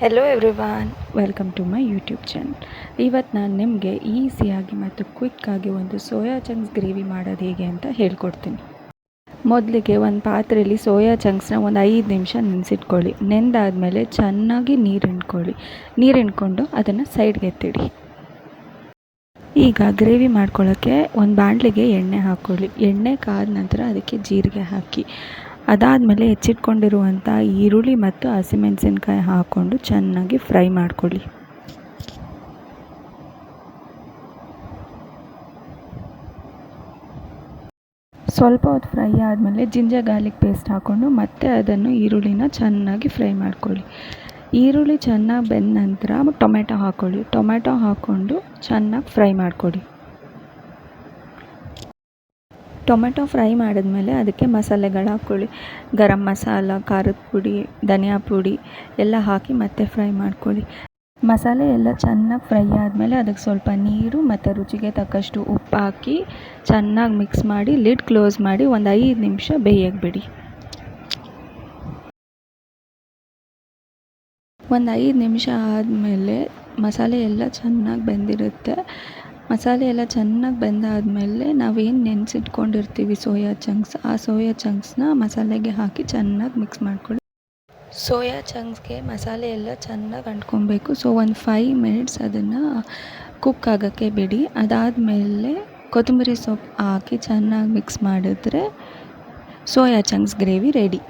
Hello everyone, welcome to my YouTube channel. ಇವತ್ತು ನಾನು ನಿಮಗೆ ಈಸಿಯಾಗಿ ಮತ್ತು ಕ್ವಿಕ್ಕಾಗಿ ಒಂದು ಸೋಯಾ ಚಂಕ್ಸ್ ಗ್ರೇವಿ ಮಾಡೋದು ಹೇಗೆ ಅಂತ ಹೇಳ್ಕೊಡ್ತೀನಿ. ಮೊದಲಿಗೆ ಒಂದು ಪಾತ್ರೆಯಲ್ಲಿ ಸೋಯಾ ಚಂಕ್ಸ್ನ ಒಂದು 5 ನಿಮಿಷ ನೆನೆಸಿಟ್ಕೊಳ್ಳಿ. ನೆಂದಾದಮೇಲೆ ಚೆನ್ನಾಗಿ ನೀರು ಹಿಂಡ್ಕೊಂಡು ಅದನ್ನು ಸೈಡ್ಗೆ ಎತ್ತಿಡಿ. ಈಗ ಗ್ರೇವಿ ಮಾಡ್ಕೊಳ್ಳೋಕ್ಕೆ ಒಂದು ಬಾಣಲಿಗೆ ಎಣ್ಣೆ ಹಾಕ್ಕೊಳ್ಳಿ. ಎಣ್ಣೆ ಕಾದ ನಂತರ ಅದಕ್ಕೆ ಜೀರಿಗೆ ಹಾಕಿ, ಅದಾದಮೇಲೆ ಹೆಚ್ಚಿಟ್ಕೊಂಡಿರುವಂಥ ಈರುಳ್ಳಿ ಮತ್ತು ಹಸಿಮೆಣಸಿನ್ಕಾಯಿ ಹಾಕ್ಕೊಂಡು ಚೆನ್ನಾಗಿ ಫ್ರೈ ಮಾಡ್ಕೊಳ್ಳಿ. ಸ್ವಲ್ಪ ಹೊತ್ತು ಫ್ರೈ ಆದಮೇಲೆ ಜಿಂಜರ್ ಗಾರ್ಲಿಕ್ ಪೇಸ್ಟ್ ಹಾಕ್ಕೊಂಡು ಮತ್ತೆ ಅದನ್ನು ಈರುಳ್ಳಿನ ಚೆನ್ನಾಗಿ ಫ್ರೈ ಮಾಡ್ಕೊಳ್ಳಿ. ಈರುಳ್ಳಿ ಚೆನ್ನಾಗಿ ಬೆಂದ ನಂತರ ಟೊಮೆಟೊ ಹಾಕ್ಕೊಳ್ಳಿ. ಟೊಮೆಟೊ ಹಾಕ್ಕೊಂಡು ಚೆನ್ನಾಗಿ ಫ್ರೈ ಮಾಡ್ಕೊಳ್ಳಿ. ಟೊಮೆಟೊ ಫ್ರೈ ಮಾಡಿದ್ಮೇಲೆ ಅದಕ್ಕೆ ಮಸಾಲೆಗಳು ಹಾಕ್ಕೊಳ್ಳಿ. ಗರಂ ಮಸಾಲ, ಖಾರದ ಪುಡಿ, ಧನಿಯಾ ಪುಡಿ ಎಲ್ಲ ಹಾಕಿ ಮತ್ತೆ ಫ್ರೈ ಮಾಡ್ಕೊಳ್ಳಿ. ಮಸಾಲೆ ಎಲ್ಲ ಚೆನ್ನಾಗಿ ಫ್ರೈ ಆದಮೇಲೆ ಅದಕ್ಕೆ ಸ್ವಲ್ಪ ನೀರು ಮತ್ತು ರುಚಿಗೆ ತಕ್ಕಷ್ಟು ಉಪ್ಪು ಹಾಕಿ ಚೆನ್ನಾಗಿ ಮಿಕ್ಸ್ ಮಾಡಿ ಲಿಡ್ ಕ್ಲೋಸ್ ಮಾಡಿ ಒಂದು 5 ನಿಮಿಷ ಬೇಯಕ್ಕೆ ಬಿಡಿ. ಒಂದು 5 ನಿಮಿಷ ಆದಮೇಲೆ ಮಸಾಲೆ ಎಲ್ಲ ಚೆನ್ನಾಗಿ ಬೆಂದಿರುತ್ತೆ. ಮಸಾಲೆ ಎಲ್ಲ ಚೆನ್ನಾಗಿ ಬೆಂದಾದಮೇಲೆ ನಾವೇನು ನೆನೆಸಿಟ್ಕೊಂಡಿರ್ತೀವಿ ಸೋಯಾ ಚಂಕ್ಸ್, ಆ ಸೋಯಾ ಚಂಕ್ಸ್ನ ಮಸಾಲೆಗೆ ಹಾಕಿ ಚೆನ್ನಾಗಿ ಮಿಕ್ಸ್ ಮಾಡ್ಕೊಳ್ಳಿ. ಸೋಯಾ ಚಂಕ್ಸ್ಗೆ ಮಸಾಲೆ ಎಲ್ಲ ಚೆನ್ನಾಗಿ ಅಂಟ್ಕೊಬೇಕು. ಸೊ ಒಂದು 5 ಮಿನಿಟ್ಸ್ ಅದನ್ನು ಕುಕ್ ಆಗೋಕ್ಕೆ ಬಿಡಿ. ಅದಾದಮೇಲೆ ಕೊತ್ತಂಬರಿ ಸೊಪ್ಪು ಹಾಕಿ ಚೆನ್ನಾಗಿ ಮಿಕ್ಸ್ ಮಾಡಿದ್ರೆ ಸೋಯಾ ಚಂಕ್ಸ್ ಗ್ರೇವಿ ರೆಡಿ.